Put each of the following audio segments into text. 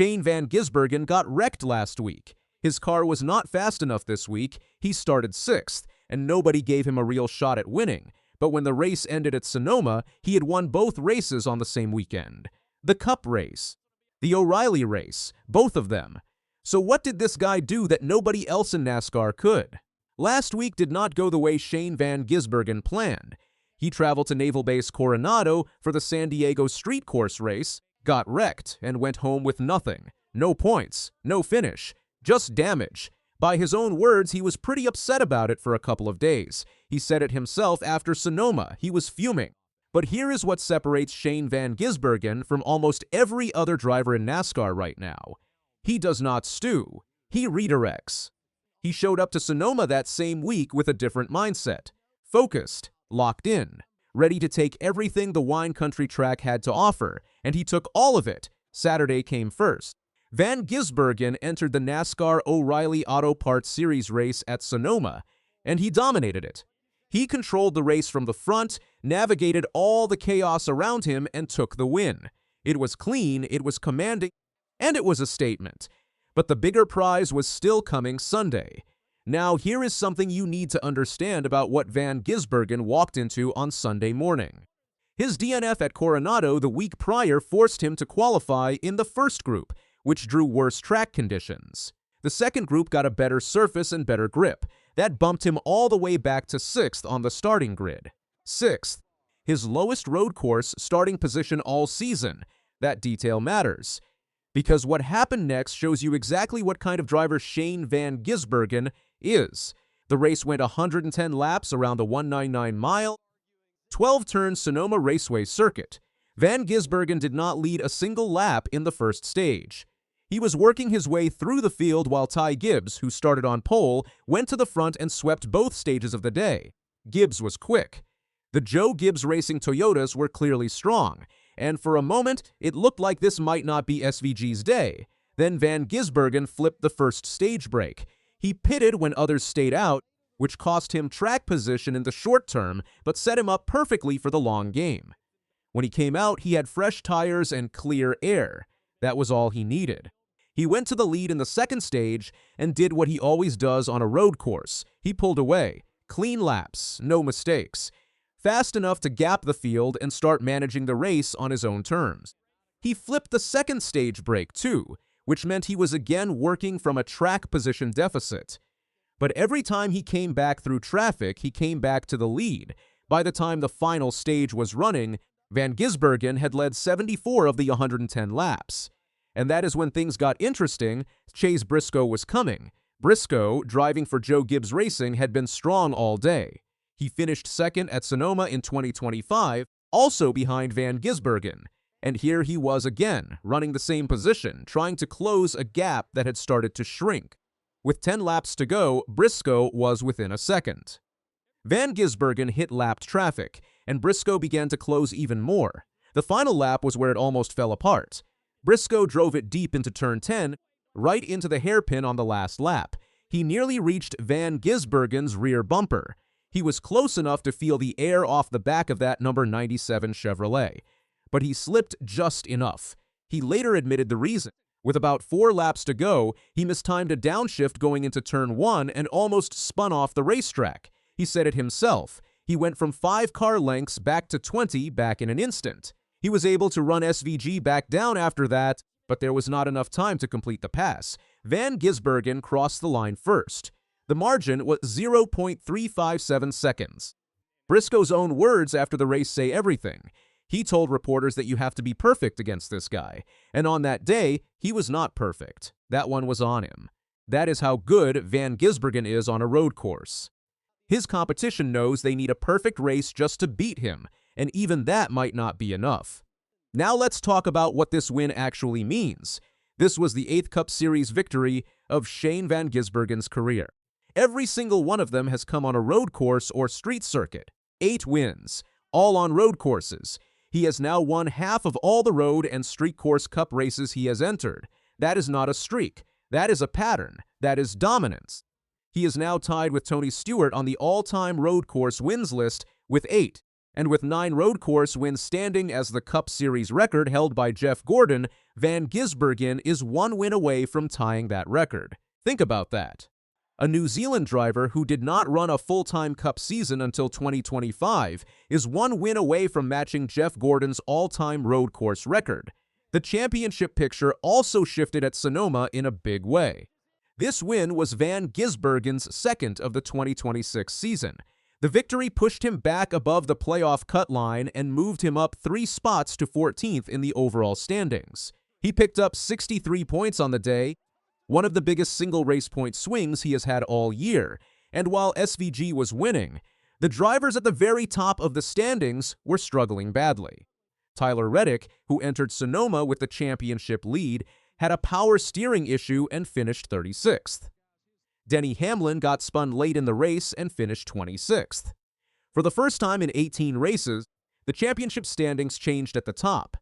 Shane Van Gisbergen got wrecked last week. His car was not fast enough this week. He started 6th, and nobody gave him a real shot at winning. But when the race ended at Sonoma, he had won both races on the same weekend. The Cup race, the O'Reilly race, both of them. So what did this guy do that nobody else in NASCAR could? Last week did not go the way Shane Van Gisbergen planned. He traveled to Naval Base Coronado for the San Diego street course race, got wrecked, and went home with nothing. No points, no finish, just damage. By his own words, he was pretty upset about it for a couple of days. He said it himself after Sonoma. He was fuming. But here is what separates Shane Van Gisbergen from almost every other driver in NASCAR right now. He does not stew. He redirects. He showed up to Sonoma that same week with a different mindset. Focused, locked in, ready to take everything the wine country track had to offer, and he took all of it. Saturday came first. Van Gisbergen entered the NASCAR O'Reilly Auto Parts Series race at Sonoma, and he dominated it. He controlled the race from the front, navigated all the chaos around him, and took the win. It was clean, it was commanding, and it was a statement. But the bigger prize was still coming Sunday. Now, here is something you need to understand about what Van Gisbergen walked into on Sunday morning. His DNF at Coronado the week prior forced him to qualify in the first group, which drew worse track conditions. The second group got a better surface and better grip. That bumped him all the way back to 6th on the starting grid. 6th, his lowest road course starting position all season. That detail matters, because what happened next shows you exactly what kind of driver Shane Van Gisbergen is. The race went 110 laps around the 199-mile, 12-turn Sonoma Raceway circuit. Van Gisbergen did not lead a single lap in the first stage. He was working his way through the field while Ty Gibbs, who started on pole, went to the front and swept both stages of the day. Gibbs was quick. The Joe Gibbs Racing Toyotas were clearly strong, and for a moment, it looked like this might not be SVG's day. Then Van Gisbergen flipped the first stage break. He pitted when others stayed out, which cost him track position in the short term, but set him up perfectly for the long game. When he came out, he had fresh tires and clear air. That was all he needed. He went to the lead in the second stage and did what he always does on a road course. He pulled away. Clean laps, no mistakes. Fast enough to gap the field and start managing the race on his own terms. He flipped the second stage break too, which meant he was again working from a track position deficit. But every time he came back through traffic, he came back to the lead. By the time the final stage was running, Van Gisbergen had led 74 of the 110 laps. And that is when things got interesting. Chase Briscoe was coming. Briscoe, driving for Joe Gibbs Racing, had been strong all day. He finished second at Sonoma in 2025, also behind Van Gisbergen. And here he was again, running the same position, trying to close a gap that had started to shrink. With 10 laps to go, Briscoe was within a second. Van Gisbergen hit lapped traffic, and Briscoe began to close even more. The final lap was where it almost fell apart. Briscoe drove it deep into turn 10, right into the hairpin on the last lap. He nearly reached Van Gisbergen's rear bumper. He was close enough to feel the air off the back of that number 97 Chevrolet. But he slipped just enough. He later admitted the reason. With about 4 laps to go, he mistimed a downshift going into turn 1 and almost spun off the racetrack. He said it himself. He went from 5 car lengths back to 20 back in an instant. He was able to run SVG back down after that, but there was not enough time to complete the pass. Van Gisbergen crossed the line first. The margin was 0.357 seconds. Briscoe's own words after the race say everything. He told reporters that you have to be perfect against this guy, and on that day, he was not perfect. That one was on him. That is how good Van Gisbergen is on a road course. His competition knows they need a perfect race just to beat him, and even that might not be enough. Now let's talk about what this win actually means. This was the 8th Cup Series victory of Shane Van Gisbergen's career. Every single one of them has come on a road course or street circuit. 8 wins, all on road courses. He has now won half of all the road and street course cup races he has entered. That is not a streak. That is a pattern. That is dominance. He is now tied with Tony Stewart on the all-time road course wins list with 8. And with 9 road course wins standing as the Cup Series record held by Jeff Gordon, Van Gisbergen is 1 win away from tying that record. Think about that. A New Zealand driver who did not run a full-time Cup season until 2025 is 1 win away from matching Jeff Gordon's all-time road course record. The championship picture also shifted at Sonoma in a big way. This win was Van Gisbergen's second of the 2026 season. The victory pushed him back above the playoff cut line and moved him up 3 spots to 14th in the overall standings. He picked up 63 points on the day, one of the biggest single race point swings he has had all year. And while SVG was winning, the drivers at the very top of the standings were struggling badly. Tyler Reddick, who entered Sonoma with the championship lead, had a power steering issue and finished 36th. Denny Hamlin got spun late in the race and finished 26th. For the first time in 18 races, the championship standings changed at the top.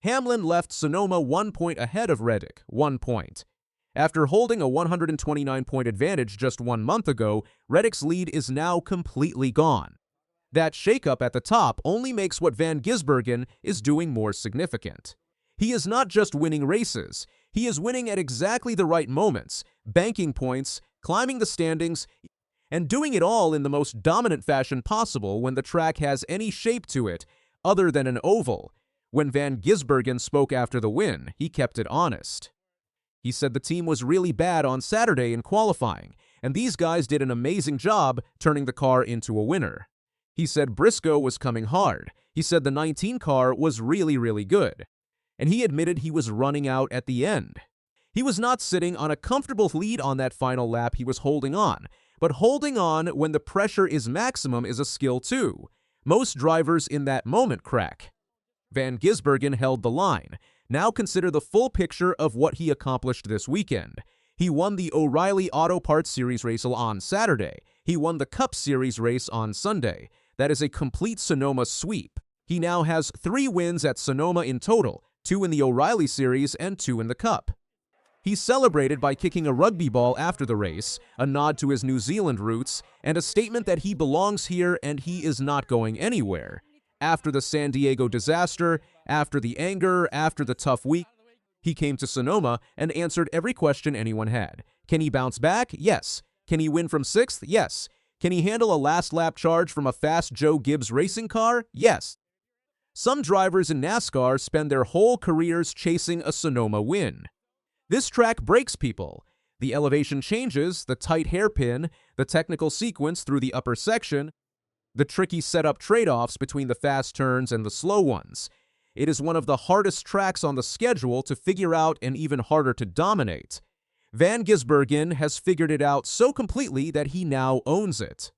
Hamlin left Sonoma 1 point ahead of Reddick, 1 point. After holding a 129-point advantage just 1 month ago, Reddick's lead is now completely gone. That shakeup at the top only makes what Van Gisbergen is doing more significant. He is not just winning races, he is winning at exactly the right moments, banking points, climbing the standings, and doing it all in the most dominant fashion possible when the track has any shape to it other than an oval. When Van Gisbergen spoke after the win, he kept it honest. He said the team was really bad on Saturday in qualifying, and these guys did an amazing job turning the car into a winner. He said Briscoe was coming hard. He said the 19 car was really good. And he admitted he was running out at the end. He was not sitting on a comfortable lead on that final lap, he was holding on. But holding on when the pressure is maximum is a skill too. Most drivers in that moment crack. Van Gisbergen held the line. Now consider the full picture of what he accomplished this weekend. He won the O'Reilly Auto Parts Series race on Saturday. He won the Cup Series race on Sunday. That is a complete Sonoma sweep. He now has 3 wins at Sonoma in total, 2 in the O'Reilly Series and 2 in the Cup. He celebrated by kicking a rugby ball after the race, a nod to his New Zealand roots, and a statement that he belongs here and he is not going anywhere. After the San Diego disaster, after the anger, after the tough week, he came to Sonoma and answered every question anyone had. Can he bounce back? Yes. Can he win from 6th? Yes. Can he handle a last-lap charge from a fast Joe Gibbs racing car? Yes. Some drivers in NASCAR spend their whole careers chasing a Sonoma win. This track breaks people. The elevation changes, the tight hairpin, the technical sequence through the upper section, the tricky setup trade-offs between the fast turns and the slow ones. It is one of the hardest tracks on the schedule to figure out and even harder to dominate. Van Gisbergen has figured it out so completely that he now owns it.